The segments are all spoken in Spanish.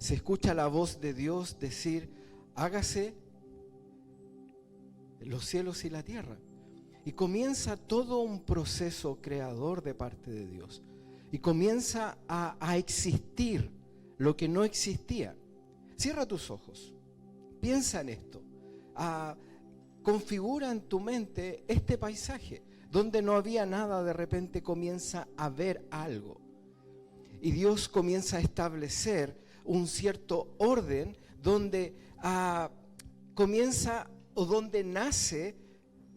se escucha la voz de Dios decir: hágase los cielos y la tierra. Y comienza todo un proceso creador de parte de Dios. Y comienza a existir lo que no existía. Cierra tus ojos. Piensa en esto. Configura en tu mente este paisaje. Donde no había nada, de repente comienza a ver algo. Y Dios comienza a establecer un cierto orden donde donde nace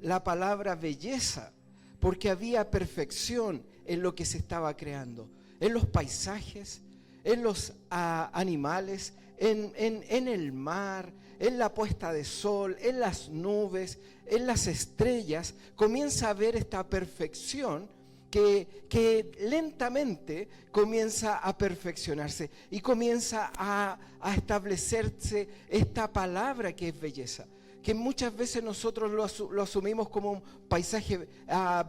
la palabra belleza, porque había perfección en lo que se estaba creando, en los paisajes, en los animales, en el mar, en la puesta de sol, en las nubes, en las estrellas. Comienza a ver esta perfección que lentamente comienza a perfeccionarse y comienza a establecerse esta palabra que es belleza, que muchas veces nosotros lo asumimos como un paisaje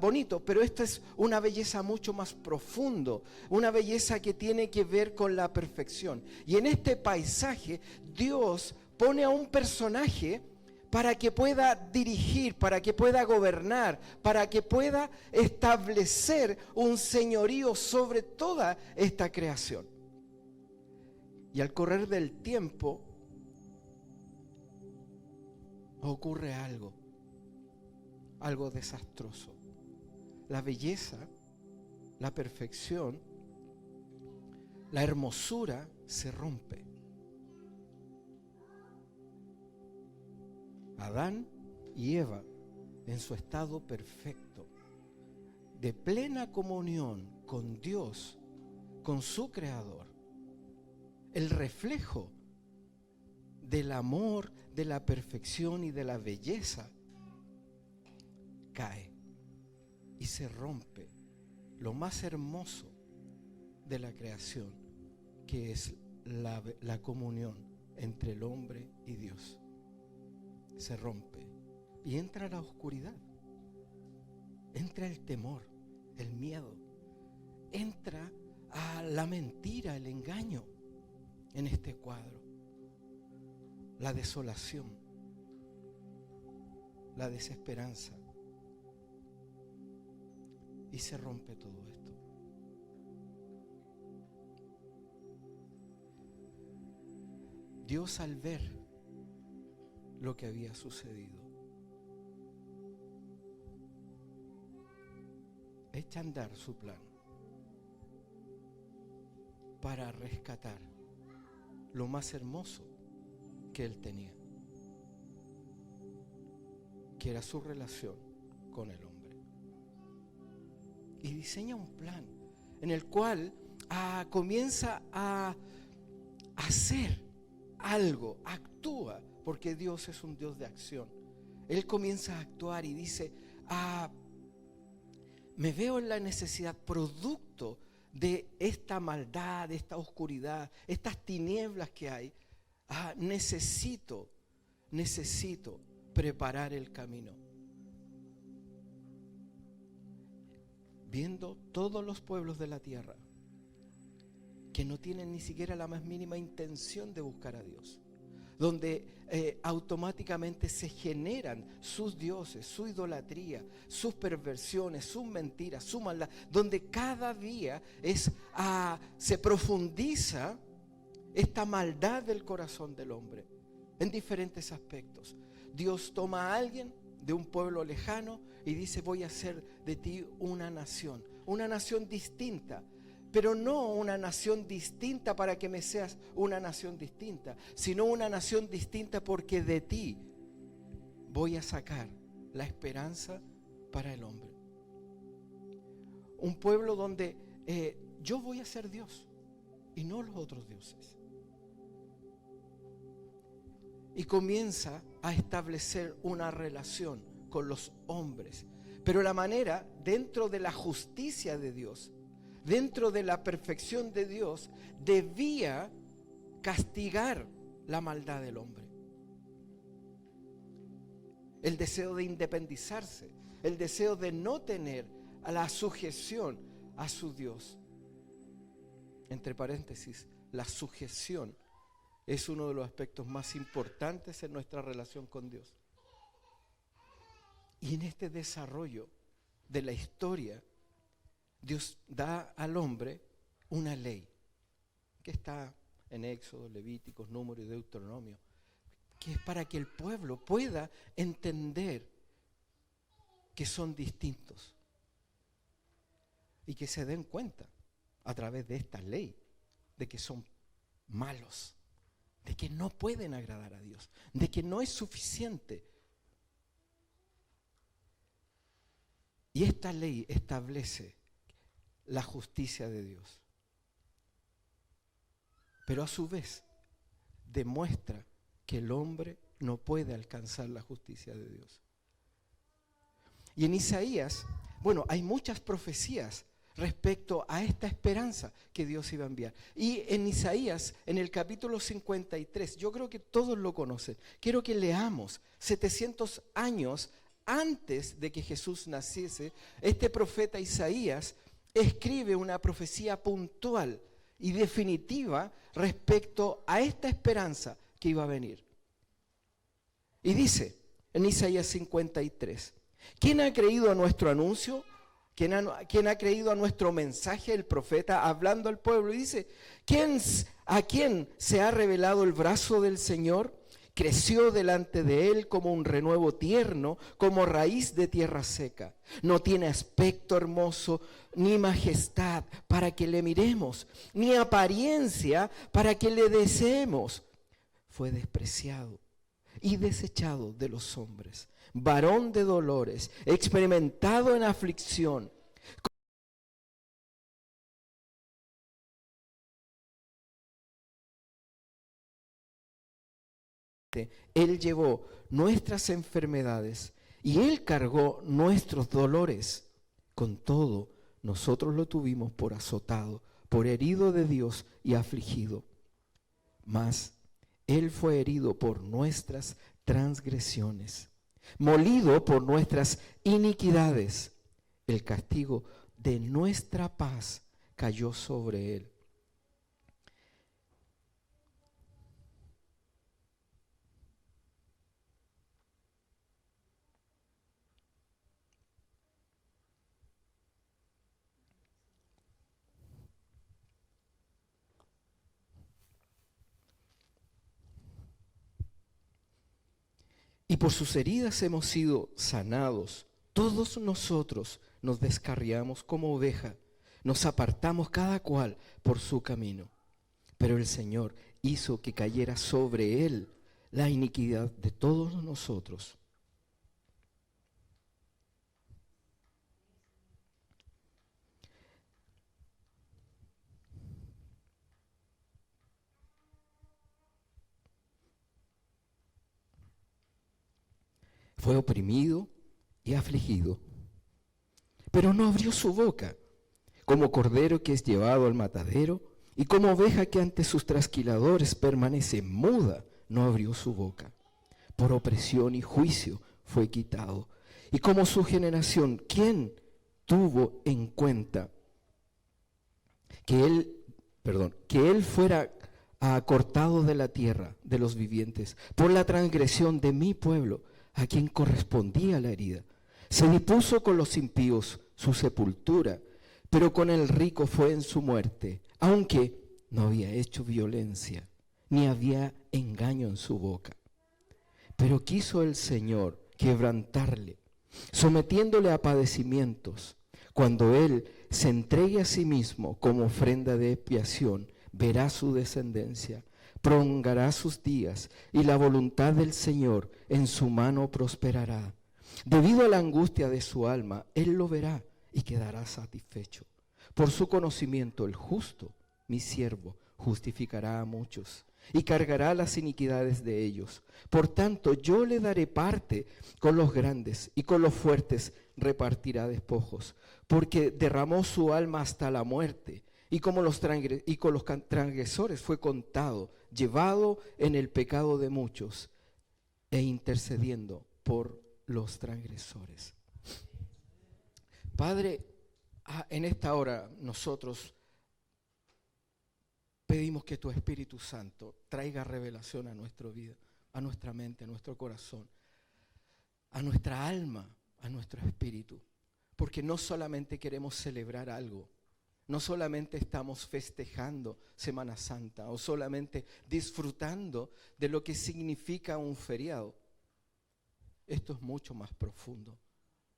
bonito, pero esta es una belleza mucho más profundo, una belleza que tiene que ver con la perfección. Y en este paisaje Dios pone a un personaje para que pueda dirigir, para que pueda gobernar, para que pueda establecer un señorío sobre toda esta creación. Y al correr del tiempo ocurre algo desastroso. La belleza, la perfección, la hermosura se rompe. Adán y Eva, en su estado perfecto, de plena comunión con Dios, con su Creador, el reflejo del amor, de la perfección y de la belleza, cae y se rompe lo más hermoso de la creación, que es la comunión entre el hombre y Dios. Se rompe y entra la oscuridad, entra el temor, el miedo, entra la mentira, el engaño en este cuadro, la desolación, la desesperanza, y se rompe todo esto. Dios, al ver lo que había sucedido, echa a andar su plan para rescatar lo más hermoso que él tenía, que era su relación con el hombre. Y diseña un plan en el cual comienza a hacer algo, actúa, porque Dios es un Dios de acción. Él comienza a actuar y dice: me veo en la necesidad, producto de esta maldad, de esta oscuridad, estas tinieblas que hay. Necesito preparar el camino. Viendo todos los pueblos de la tierra que no tienen ni siquiera la más mínima intención de buscar a Dios, donde automáticamente se generan sus dioses, su idolatría, sus perversiones, sus mentiras, su maldad, donde cada día se profundiza esta maldad del corazón del hombre en diferentes aspectos. Dios toma a alguien de un pueblo lejano y dice: voy a hacer de ti una nación distinta. Pero no una nación distinta para que me seas una nación distinta, sino una nación distinta porque de ti voy a sacar la esperanza para el hombre. Un pueblo donde yo voy a ser Dios y no los otros dioses. Y comienza a establecer una relación con los hombres, pero la manera, dentro de la justicia de Dios, dentro de la perfección de Dios, debía castigar la maldad del hombre. El deseo de independizarse, el deseo de no tener a la sujeción a su Dios. Entre paréntesis, la sujeción es uno de los aspectos más importantes en nuestra relación con Dios. Y en este desarrollo de la historia, Dios da al hombre una ley que está en Éxodo, Levíticos, Números y Deuteronomio, que es para que el pueblo pueda entender que son distintos y que se den cuenta a través de esta ley de que son malos, de que no pueden agradar a Dios, de que no es suficiente. Y esta ley establece la justicia de Dios, pero a su vez demuestra que el hombre no puede alcanzar la justicia de Dios. Y en Isaías, hay muchas profecías respecto a esta esperanza que Dios iba a enviar. Y en Isaías, en el capítulo 53, yo creo que todos lo conocen. Quiero que leamos 700 años antes de que Jesús naciese. Este profeta Isaías escribe una profecía puntual y definitiva respecto a esta esperanza que iba a venir. Y dice en Isaías 53, ¿quién ha creído a nuestro anuncio? ¿Quién ha creído a nuestro mensaje? El profeta hablando al pueblo y dice, ¿a quién se ha revelado el brazo del Señor? Creció delante de él como un renuevo tierno, como raíz de tierra seca. No tiene aspecto hermoso, ni majestad para que le miremos, ni apariencia para que le deseemos. Fue despreciado y desechado de los hombres, varón de dolores, experimentado en aflicción. Él llevó nuestras enfermedades y Él cargó nuestros dolores. Con todo, nosotros lo tuvimos por azotado, por herido de Dios y afligido. Mas Él fue herido por nuestras transgresiones, molido por nuestras iniquidades. El castigo de nuestra paz cayó sobre Él. Y por sus heridas hemos sido sanados. Todos nosotros nos descarriamos como oveja, nos apartamos cada cual por su camino. Pero el Señor hizo que cayera sobre Él la iniquidad de todos nosotros. Fue oprimido y afligido, pero no abrió su boca. Como cordero que es llevado al matadero, y como oveja que ante sus trasquiladores permanece muda, no abrió su boca. Por opresión y juicio fue quitado. Y como su generación, ¿quién tuvo en cuenta que él fuera cortado de la tierra de los vivientes por la transgresión de mi pueblo, a quien correspondía la herida? Se dispuso con los impíos su sepultura, pero con el rico fue en su muerte, aunque no había hecho violencia, ni había engaño en su boca. Pero quiso el Señor quebrantarle, sometiéndole a padecimientos. Cuando Él se entregue a sí mismo como ofrenda de expiación, verá su descendencia, prolongará sus días, y la voluntad del Señor en su mano prosperará. Debido a la angustia de su alma, Él lo verá y quedará satisfecho. Por su conocimiento, el justo, mi siervo, justificará a muchos y cargará las iniquidades de ellos. Por tanto, yo le daré parte con los grandes, y con los fuertes repartirá despojos, porque derramó su alma hasta la muerte, y con los transgresores fue contado, llevado en el pecado de muchos, e intercediendo por los transgresores. Padre, en esta hora nosotros Pedimos que tu Espíritu Santo traiga revelación a nuestra vida, a nuestra mente, a nuestro corazón, a nuestra alma, a nuestro espíritu. Porque no solamente queremos celebrar algo, no solamente estamos festejando Semana Santa o solamente disfrutando de lo que significa un feriado. Esto es mucho más profundo.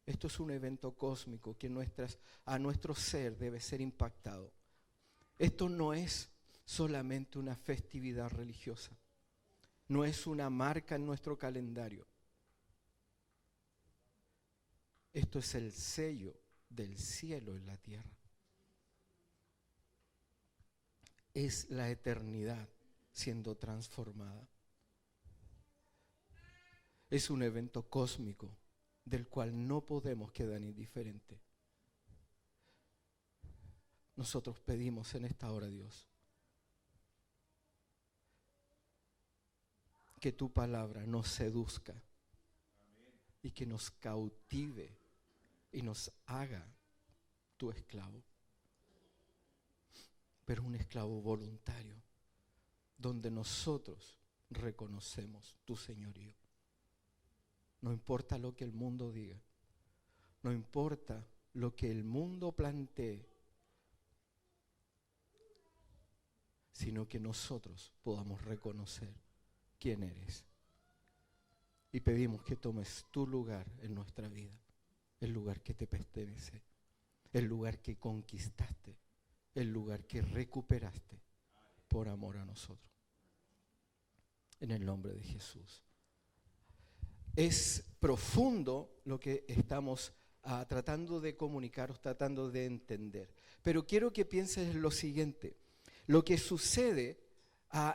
Esto es un evento cósmico que a nuestro ser debe ser impactado. Esto no es solamente una festividad religiosa. No es una marca en nuestro calendario. Esto es el sello del cielo en la tierra. Es la eternidad siendo transformada. Es un evento cósmico del cual no podemos quedar indiferentes. Nosotros pedimos en esta hora, Dios, que tu palabra nos seduzca y que nos cautive y nos haga tu esclavo. Pero un esclavo voluntario, donde nosotros reconocemos tu señorío. No importa lo que el mundo diga, no importa lo que el mundo plantee, sino que nosotros podamos reconocer quién eres. Y pedimos que tomes tu lugar en nuestra vida, el lugar que te pertenece, el lugar que conquistaste, el lugar que recuperaste por amor a nosotros. En el nombre de Jesús. Es profundo lo que estamos tratando de comunicaros, tratando de entender. Pero quiero que pienses en lo siguiente. Lo que sucede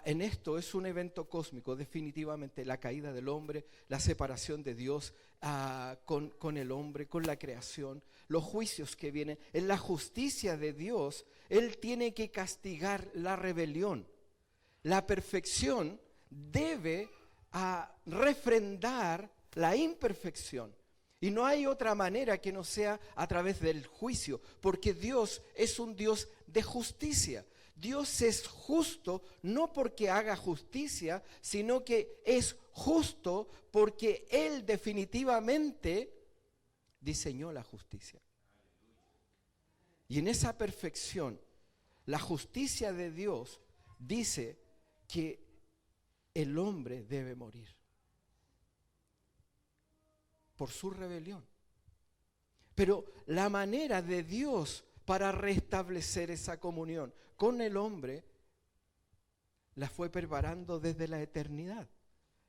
en esto es un evento cósmico, definitivamente la caída del hombre, la separación de Dios con el hombre, con la creación, los juicios que vienen. En la justicia de Dios, Él tiene que castigar la rebelión. La perfección debe refrendar la imperfección. Y no hay otra manera que no sea a través del juicio, porque Dios es un Dios de justicia. Dios es justo no porque haga justicia, sino que es justo porque Él definitivamente diseñó la justicia. Y en esa perfección, la justicia de Dios dice que el hombre debe morir por su rebelión. Pero la manera de Dios para restablecer esa comunión con el hombre la fue preparando desde la eternidad.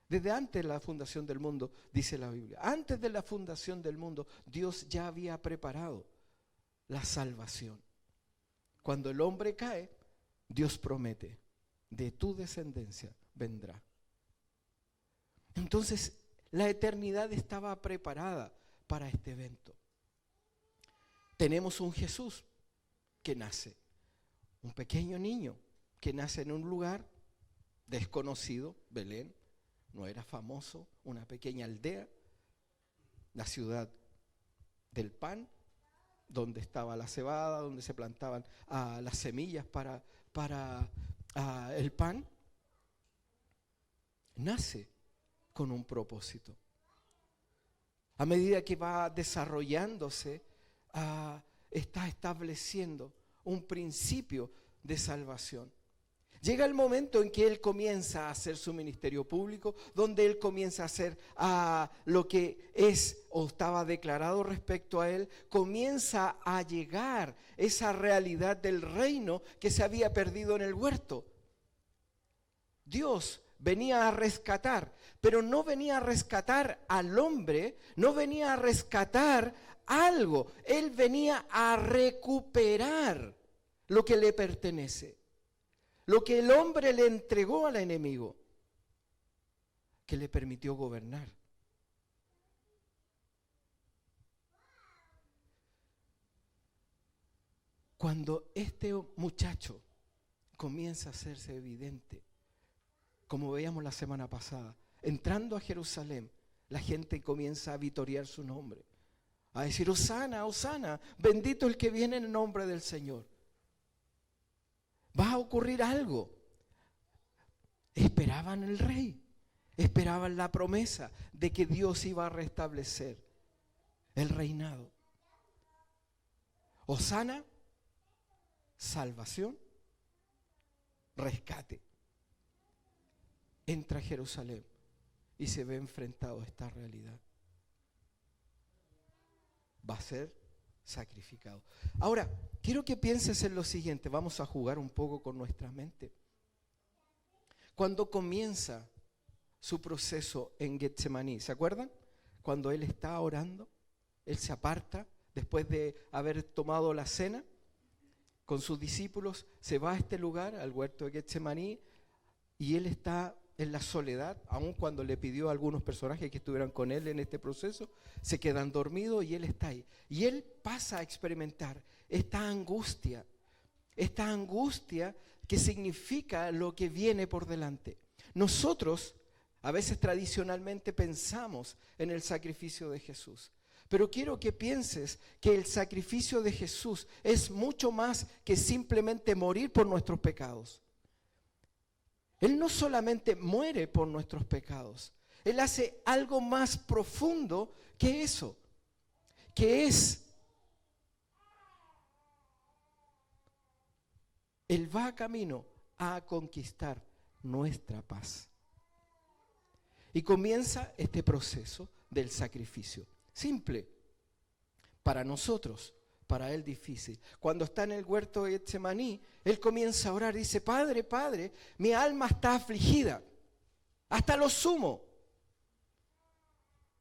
Desde antes de la fundación del mundo, dice la Biblia. Antes de la fundación del mundo, Dios ya había preparado la salvación. Cuando el hombre cae, Dios promete, de tu descendencia vendrá. Entonces, la eternidad estaba preparada para este evento. Tenemos un Jesús que nace, un pequeño niño que nace en un lugar desconocido, Belén, no era famoso, una pequeña aldea, la ciudad del pan, donde estaba la cebada, donde se plantaban las semillas para el pan. Nace con un propósito. A medida que va desarrollándose, está estableciendo un principio de salvación. Llega el momento en que Él comienza a hacer su ministerio público, donde Él comienza a hacer lo que es o estaba declarado respecto a Él, comienza a llegar esa realidad del reino que se había perdido en el huerto. Dios venía a rescatar, pero no venía a rescatar al hombre, no venía a rescatar algo, Él venía a recuperar lo que le pertenece, lo que el hombre le entregó al enemigo, que le permitió gobernar. Cuando este muchacho comienza a hacerse evidente, como veíamos la semana pasada, entrando a Jerusalén, la gente comienza a vitorear su nombre, a decir: Hosana, Hosana, bendito el que viene en el nombre del Señor. Va a ocurrir algo. Esperaban el rey, esperaban la promesa de que Dios iba a restablecer el reinado. Hosana, salvación, rescate. Entra a Jerusalén y se ve enfrentado a esta realidad. Va a ser sacrificado. Ahora, quiero que pienses en lo siguiente. Vamos a jugar un poco con nuestra mente. Cuando comienza su proceso en Getsemaní, ¿se acuerdan? Cuando él está orando, él se aparta después de haber tomado la cena con sus discípulos, se va a este lugar, al huerto de Getsemaní, y él está en la soledad, aun cuando le pidió a algunos personajes que estuvieran con él en este proceso, se quedan dormidos y él está ahí. Y él pasa a experimentar esta angustia que significa lo que viene por delante. Nosotros a veces tradicionalmente pensamos en el sacrificio de Jesús, pero quiero que pienses que el sacrificio de Jesús es mucho más que simplemente morir por nuestros pecados. Él no solamente muere por nuestros pecados, Él hace algo más profundo que eso, que es, Él va camino a conquistar nuestra paz. Y comienza este proceso del sacrificio. Simple para nosotros, para él difícil. Cuando está en el huerto de Getsemaní, él comienza a orar, dice: Padre, Padre, mi alma está afligida, hasta lo sumo.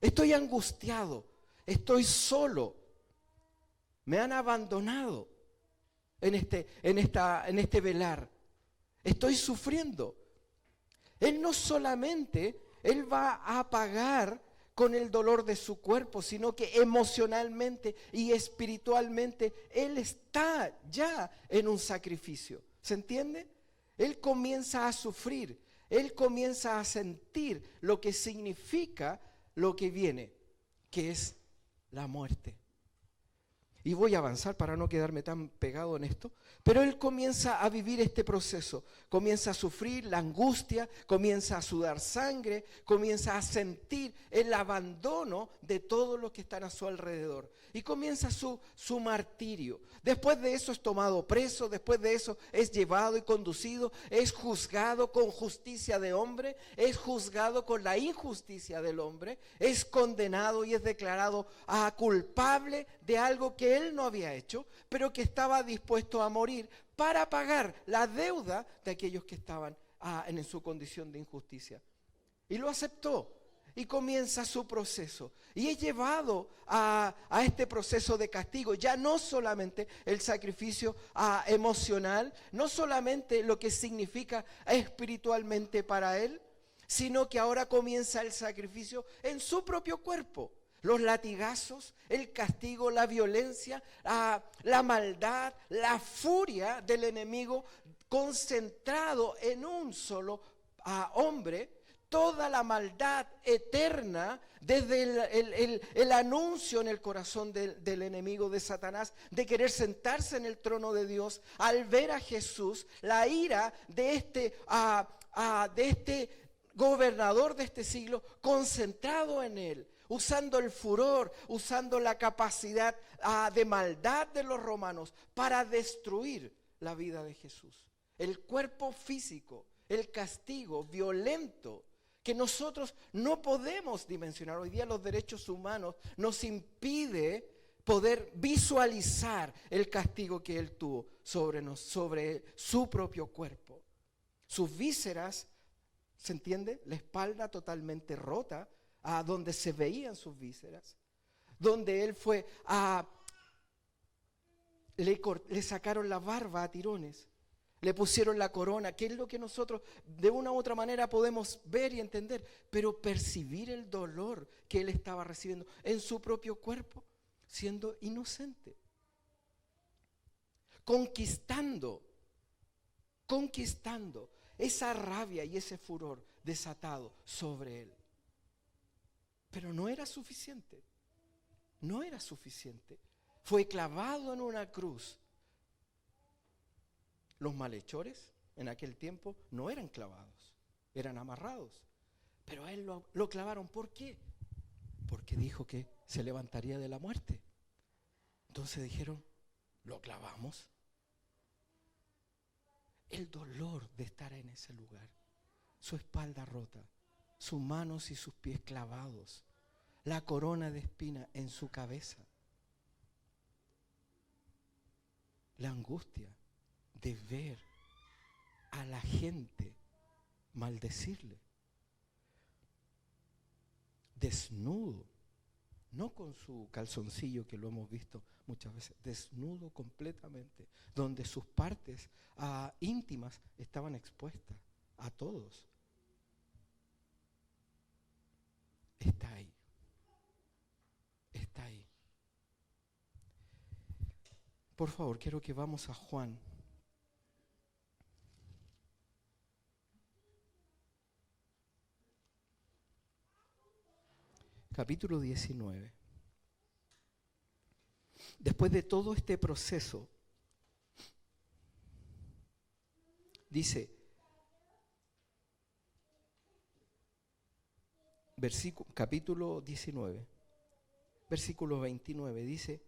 Estoy angustiado, estoy solo, me han abandonado en este velar. Estoy sufriendo. Él no solamente, él va a pagar con el dolor de su cuerpo, sino que emocionalmente y espiritualmente él está ya en un sacrificio. ¿Se entiende? Él comienza a sufrir, él comienza a sentir lo que significa lo que viene, que es la muerte. Y voy a avanzar para no quedarme tan pegado en esto, pero él comienza a vivir este proceso, comienza a sufrir la angustia, comienza a sudar sangre, comienza a sentir el abandono de todos los que están a su alrededor y comienza su martirio. Después de eso es tomado preso, después de eso es llevado y conducido, es juzgado con justicia de hombre, es juzgado con la injusticia del hombre, es condenado y es declarado culpable de algo que él no había hecho, pero que estaba dispuesto a morir para pagar la deuda de aquellos que estaban en su condición de injusticia. Y lo aceptó y comienza su proceso. Y es llevado a este proceso de castigo, ya no solamente el sacrificio emocional, no solamente lo que significa espiritualmente para él, sino que ahora comienza el sacrificio en su propio cuerpo. Los latigazos, el castigo, la violencia, la maldad, la furia del enemigo concentrado en un solo hombre, toda la maldad eterna desde el anuncio en el corazón del enemigo de Satanás de querer sentarse en el trono de Dios, al ver a Jesús, la ira de este gobernador de este siglo concentrado en él, usando el furor, usando la capacidad de maldad de los romanos para destruir la vida de Jesús. El cuerpo físico, el castigo violento que nosotros no podemos dimensionar. Hoy día los derechos humanos nos impide poder visualizar el castigo que él tuvo sobre su propio cuerpo. Sus vísceras, ¿se entiende? La espalda totalmente rota, donde se veían sus vísceras, donde él fue le sacaron la barba a tirones, le pusieron la corona, que es lo que nosotros de una u otra manera podemos ver y entender, pero percibir el dolor que él estaba recibiendo en su propio cuerpo, siendo inocente, conquistando esa rabia y ese furor desatado sobre él. Pero no era suficiente, fue clavado en una cruz, Los malhechores en aquel tiempo no eran clavados, eran amarrados. Pero a él lo clavaron. ¿Por qué? Porque dijo que se levantaría de la muerte. Entonces dijeron, lo clavamos. El dolor de estar en ese lugar, su espalda rota, sus manos y sus pies clavados, la corona de espina en su cabeza, la angustia de ver a la gente maldecirle, desnudo, no con su calzoncillo que lo hemos visto muchas veces, desnudo completamente, donde sus partes íntimas estaban expuestas a todos. Está ahí, está ahí. Por favor, quiero que vamos a Juan. Capítulo 19. Después de todo este proceso, dice, capítulo 19, versículo 29, dice,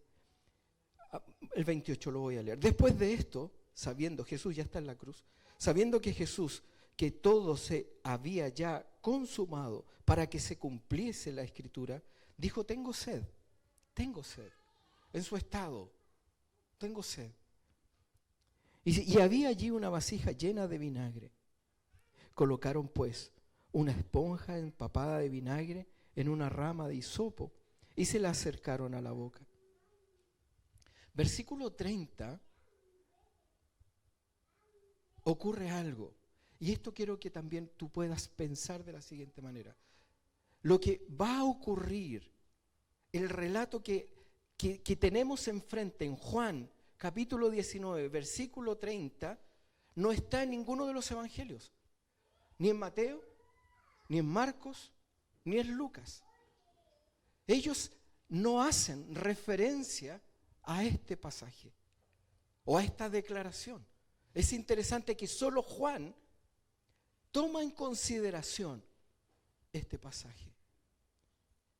el 28 lo voy a leer. Después de esto, sabiendo, Jesús ya está en la cruz, sabiendo que Jesús, que todo se había ya consumado para que se cumpliese la escritura, dijo, tengo sed, en su estado, tengo sed. Y había allí una vasija llena de vinagre. Colocaron pues una esponja empapada de vinagre en una rama de hisopo y se la acercaron a la boca. Versículo 30, ocurre algo. Y esto quiero que también tú puedas pensar de la siguiente manera. Lo que va a ocurrir, el relato que tenemos enfrente en Juan, capítulo 19, versículo 30, no está en ninguno de los evangelios. Ni en Mateo, ni en Marcos, ni en Lucas. Ellos no hacen referencia a este pasaje o a esta declaración. Es interesante que solo Juan toma en consideración este pasaje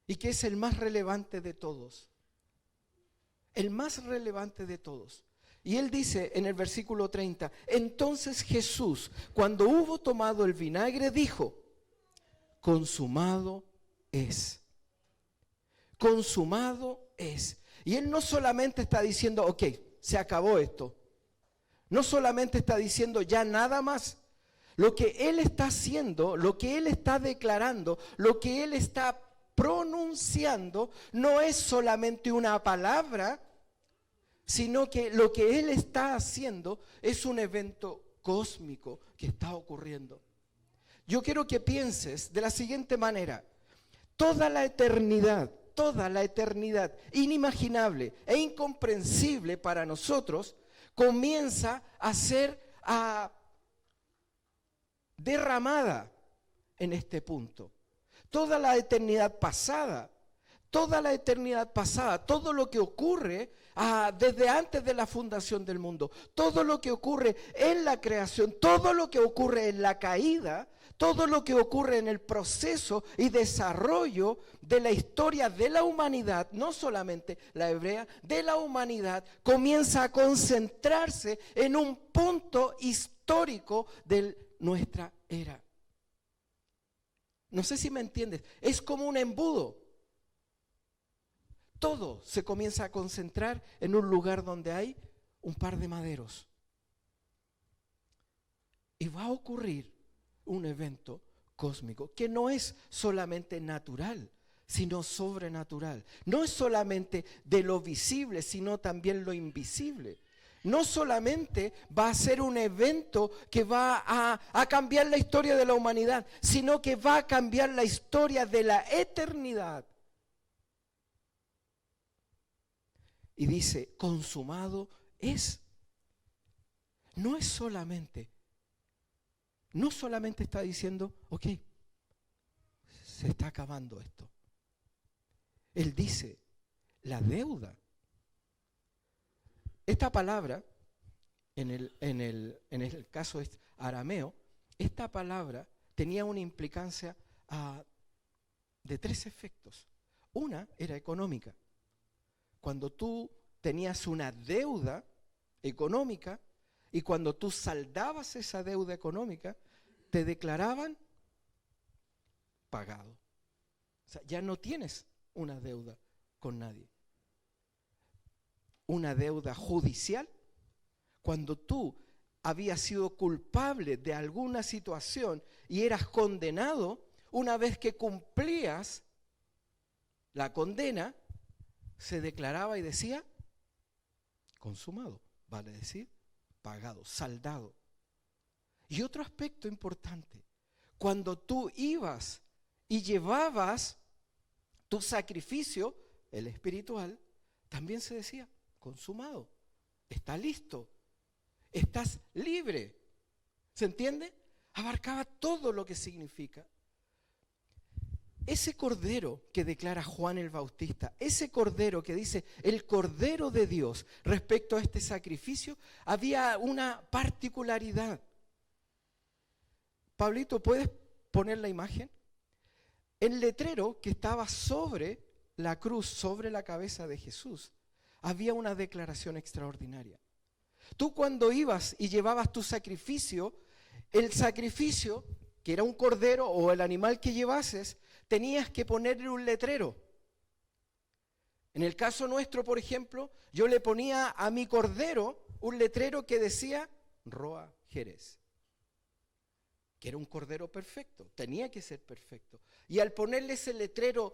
y que es el más relevante de todos. El más relevante de todos. Y él dice en el versículo 30, entonces Jesús, cuando hubo tomado el vinagre, dijo, consumado es. Consumado es. Y él no solamente está diciendo, ok, se acabó esto. No solamente está diciendo ya nada más. Lo que él está haciendo, lo que él está declarando, lo que él está pronunciando, no es solamente una palabra, sino que lo que él está haciendo es un evento cósmico que está ocurriendo. Yo quiero que pienses de la siguiente manera: toda la eternidad inimaginable e incomprensible para nosotros, comienza a ser derramada en este punto. Toda la eternidad pasada, todo lo que ocurre desde antes de la fundación del mundo, todo lo que ocurre en la creación, todo lo que ocurre en la caída, todo lo que ocurre en el proceso y desarrollo de la historia de la humanidad, no solamente la hebrea, de la humanidad, comienza a concentrarse en un punto histórico de nuestra era. No sé si me entiendes, es como un embudo. Todo se comienza a concentrar en un lugar donde hay un par de maderos. Y va a ocurrir un evento cósmico que no es solamente natural, sino sobrenatural. No es solamente de lo visible, sino también lo invisible. No solamente va a ser un evento que va a cambiar la historia de la humanidad, sino que va a cambiar la historia de la eternidad. Y dice, consumado es. No solamente está diciendo, ok, se está acabando esto. Él dice, la deuda. Esta palabra en el caso arameo, esta palabra tenía una implicancia de 3 efectos. Una era económica. Cuando tú tenías una deuda económica y cuando tú saldabas esa deuda económica, te declaraban pagado. O sea, ya no tienes una deuda con nadie. Una deuda judicial, cuando tú habías sido culpable de alguna situación y eras condenado, una vez que cumplías la condena, se declaraba y decía consumado, vale decir pagado, saldado. Y otro aspecto importante, cuando tú ibas y llevabas tu sacrificio, el espiritual, también se decía consumado, está listo, estás libre. ¿Se entiende? Abarcaba todo lo que significa. Ese cordero que declara Juan el Bautista, ese cordero que dice el cordero de Dios respecto a este sacrificio, había una particularidad. Pablito, ¿puedes poner la imagen? El letrero que estaba sobre la cruz, sobre la cabeza de Jesús, había una declaración extraordinaria. Tú cuando ibas y llevabas tu sacrificio, el sacrificio, que era un cordero o el animal que llevases, tenías que ponerle un letrero. En el caso nuestro, por ejemplo, yo le ponía a mi cordero un letrero que decía Roa Jerez, que era un cordero perfecto, tenía que ser perfecto. Y al ponerle ese letrero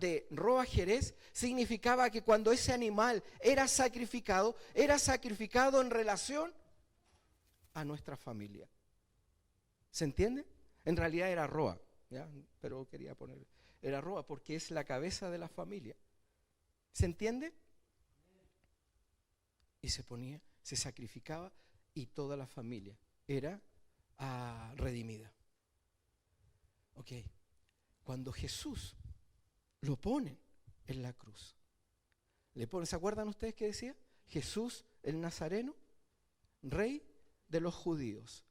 de Roa Jerez, significaba que cuando ese animal era sacrificado en relación a nuestra familia. ¿Se entiende? En realidad era Roa, ¿ya? Pero quería poner, era Roa porque es la cabeza de la familia. ¿Se entiende? Y se ponía, se sacrificaba y toda la familia era redimida. Ok, cuando Jesús lo ponen en la cruz, ¿se acuerdan ustedes que decía? Jesús el Nazareno, rey de los judíos.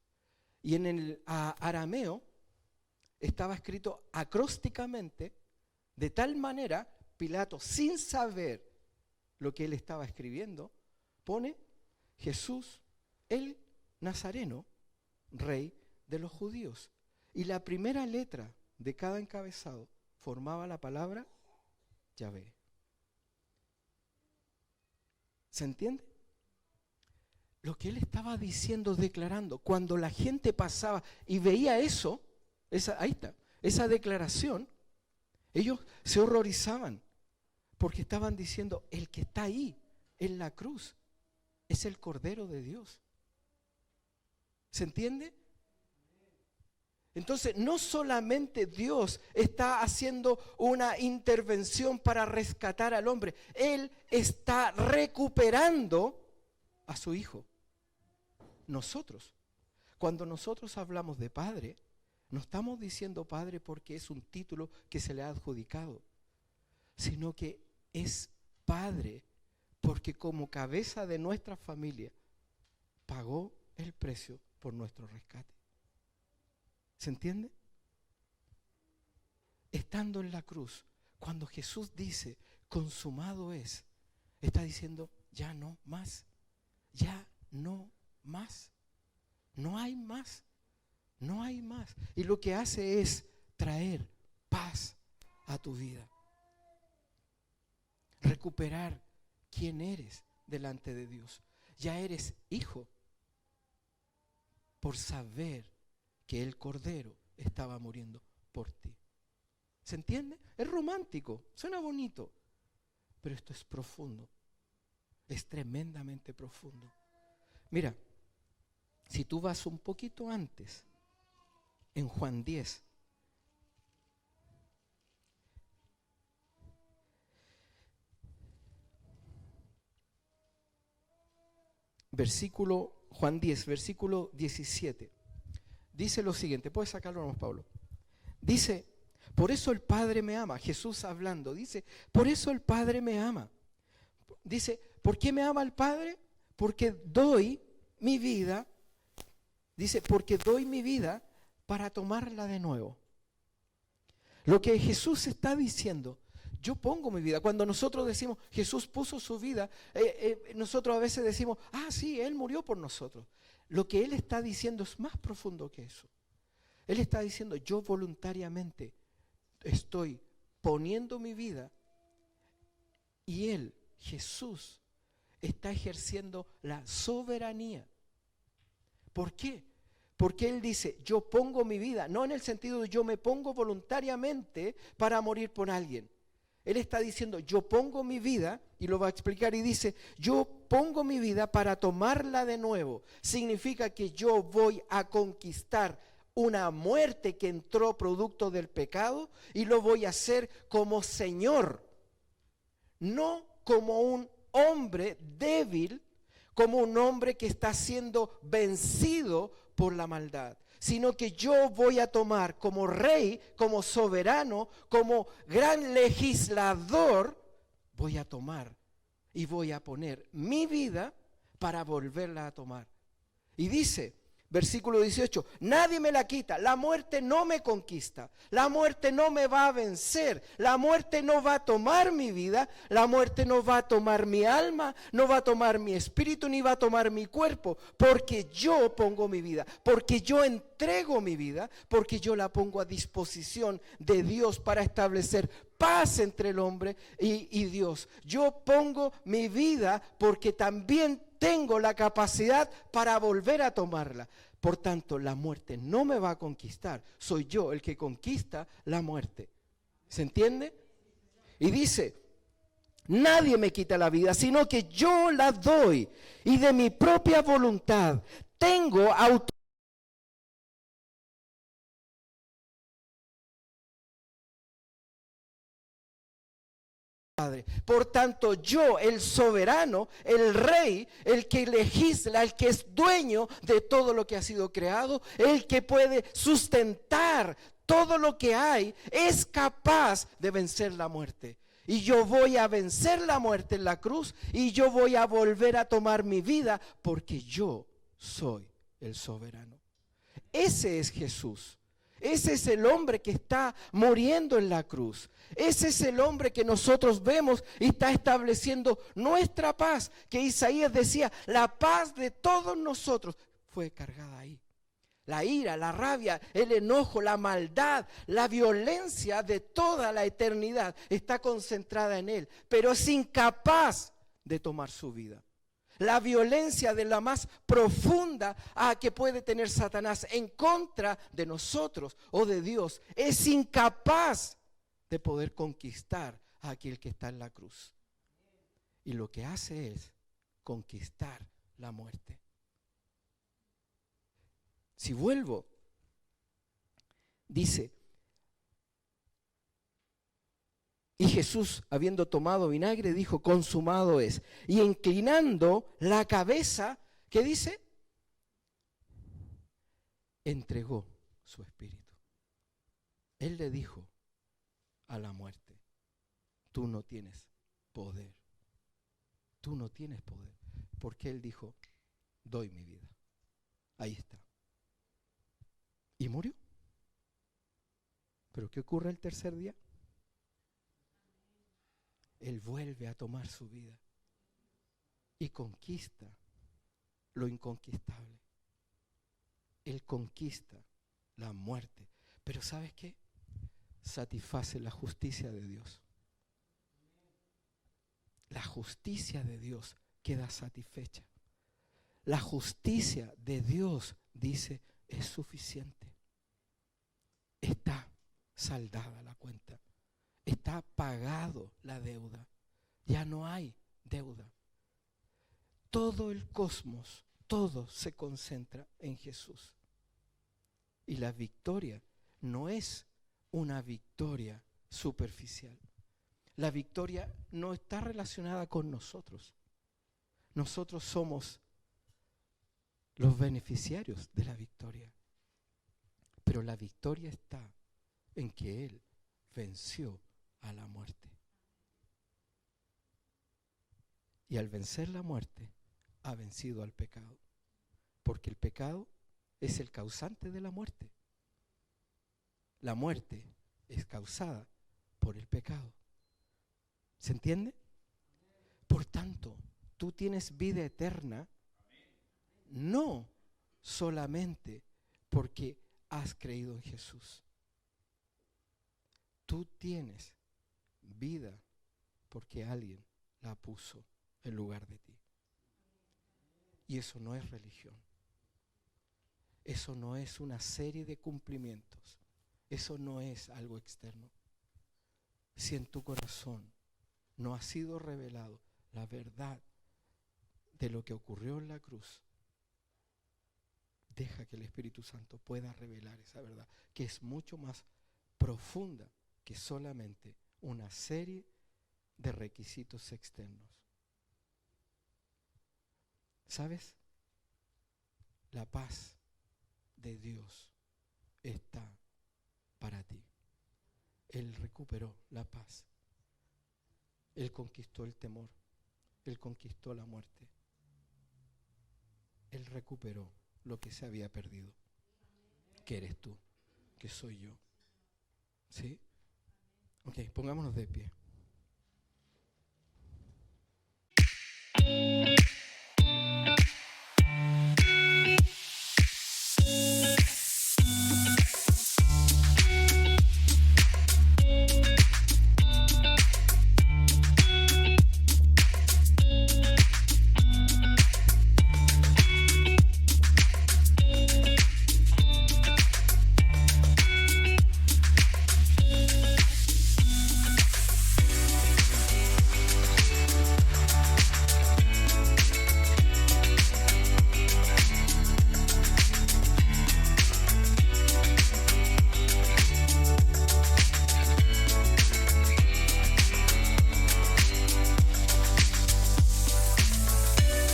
Y en el arameo estaba escrito acrósticamente, de tal manera, Pilato, sin saber lo que él estaba escribiendo, pone Jesús el Nazareno, rey de los judíos. Y la primera letra de cada encabezado formaba la palabra Yahvé. ¿Se entiende? Lo que él estaba diciendo, declarando, cuando la gente pasaba y veía eso, ahí está, esa declaración, ellos se horrorizaban porque estaban diciendo, el que está ahí en la cruz es el Cordero de Dios. ¿Se entiende? Entonces, no solamente Dios está haciendo una intervención para rescatar al hombre, Él está recuperando a su Hijo. Nosotros, cuando nosotros hablamos de Padre, no estamos diciendo Padre porque es un título que se le ha adjudicado, sino que es Padre porque como cabeza de nuestra familia pagó el precio por nuestro rescate. ¿Se entiende? Estando en la cruz, cuando Jesús dice, consumado es, está diciendo, ya no más, ya no más, no hay más, no hay más. Y lo que hace es traer paz a tu vida, recuperar quién eres delante de Dios. Ya eres hijo por saber que el Cordero estaba muriendo por ti. ¿Se entiende? Es romántico, suena bonito, pero esto es profundo, es tremendamente profundo. Mira, si tú vas un poquito antes, en Juan 10, Juan 10, versículo 17, dice lo siguiente, puedes sacarlo, vamos, Pablo. Dice, por eso el Padre me ama, Jesús hablando, dice, por eso el Padre me ama. Dice, ¿por qué me ama el Padre? Porque doy mi vida, dice, porque doy mi vida para tomarla de nuevo. Lo que Jesús está diciendo, yo pongo mi vida. Cuando nosotros decimos, Jesús puso su vida, nosotros a veces decimos, sí, Él murió por nosotros. Lo que Él está diciendo es más profundo que eso. Él está diciendo, yo voluntariamente estoy poniendo mi vida y Él, Jesús, está ejerciendo la soberanía. ¿Por qué? Porque Él dice, yo pongo mi vida, no en el sentido de yo me pongo voluntariamente para morir por alguien. Él está diciendo, yo pongo mi vida, y lo va a explicar y dice, yo pongo mi vida para tomarla de nuevo. Significa que yo voy a conquistar una muerte que entró producto del pecado y lo voy a hacer como Señor, no como un hombre débil, como un hombre que está siendo vencido por la maldad, sino que yo voy a tomar como rey, como soberano, como gran legislador, voy a tomar y voy a poner mi vida para volverla a tomar. Y dice, versículo 18, nadie me la quita, la muerte no me conquista, la muerte no me va a vencer, la muerte no va a tomar mi vida, la muerte no va a tomar mi alma, no va a tomar mi espíritu, ni va a tomar mi cuerpo, porque yo pongo mi vida, porque yo entrego mi vida, porque yo la pongo a disposición de Dios para establecer paz entre el hombre y Dios. Yo pongo mi vida porque también tengo la capacidad para volver a tomarla. Por tanto, la muerte no me va a conquistar. Soy yo el que conquista la muerte. ¿Se entiende? Y dice, nadie me quita la vida, sino que yo la doy. Y de mi propia voluntad tengo autoridad. Por tanto, yo, el soberano, el rey, el que legisla, el que es dueño de todo lo que ha sido creado, el que puede sustentar todo lo que hay, es capaz de vencer la muerte. Y yo voy a vencer la muerte en la cruz y yo voy a volver a tomar mi vida porque yo soy el soberano. Ese es Jesús. Ese es el hombre que está muriendo en la cruz. Ese es el hombre que nosotros vemos y está estableciendo nuestra paz. Que Isaías decía, la paz de todos nosotros fue cargada ahí. La ira, la rabia, el enojo, la maldad, la violencia de toda la eternidad está concentrada en él. Pero es incapaz de tomar su vida. La violencia de la más profunda que puede tener Satanás en contra de nosotros o de Dios es incapaz de poder conquistar a aquel que está en la cruz. Y lo que hace es conquistar la muerte. Si vuelvo, dice, y Jesús, habiendo tomado vinagre, dijo, consumado es. Y inclinando la cabeza, ¿qué dice? Entregó su espíritu. Él le dijo a la muerte, tú no tienes poder. Tú no tienes poder. Porque Él dijo, doy mi vida. Ahí está. Y murió. ¿Pero qué ocurre el tercer día? Él vuelve a tomar su vida y conquista lo inconquistable. Él conquista la muerte. Pero ¿sabes qué? Satisface la justicia de Dios. La justicia de Dios queda satisfecha. La justicia de Dios dice, es suficiente. Está saldada la cuenta. Está pagado la deuda. Ya no hay deuda. Todo el cosmos, todo se concentra en Jesús. Y la victoria no es una victoria superficial. La victoria no está relacionada con nosotros. Nosotros somos los beneficiarios de la victoria. Pero la victoria está en que Él venció a la muerte. Y al vencer la muerte, ha vencido al pecado. Porque el pecado es el causante de la muerte. La muerte es causada por el pecado. ¿Se entiende? Por tanto, tú tienes vida eterna, no solamente porque has creído en Jesús. Tú tienes vida porque alguien la puso en lugar de ti. Y eso no es religión. Eso no es una serie de cumplimientos. Eso no es algo externo. Si en tu corazón no ha sido revelado la verdad de lo que ocurrió en la cruz, deja que el Espíritu Santo pueda revelar esa verdad, que es mucho más profunda que solamente una serie de requisitos externos. ¿Sabes? La paz de Dios está para ti. Él recuperó la paz. Él conquistó el temor. Él conquistó la muerte. Él recuperó lo que se había perdido. Que eres tú, que soy yo. ¿Sí? Ok, pongámonos de pie.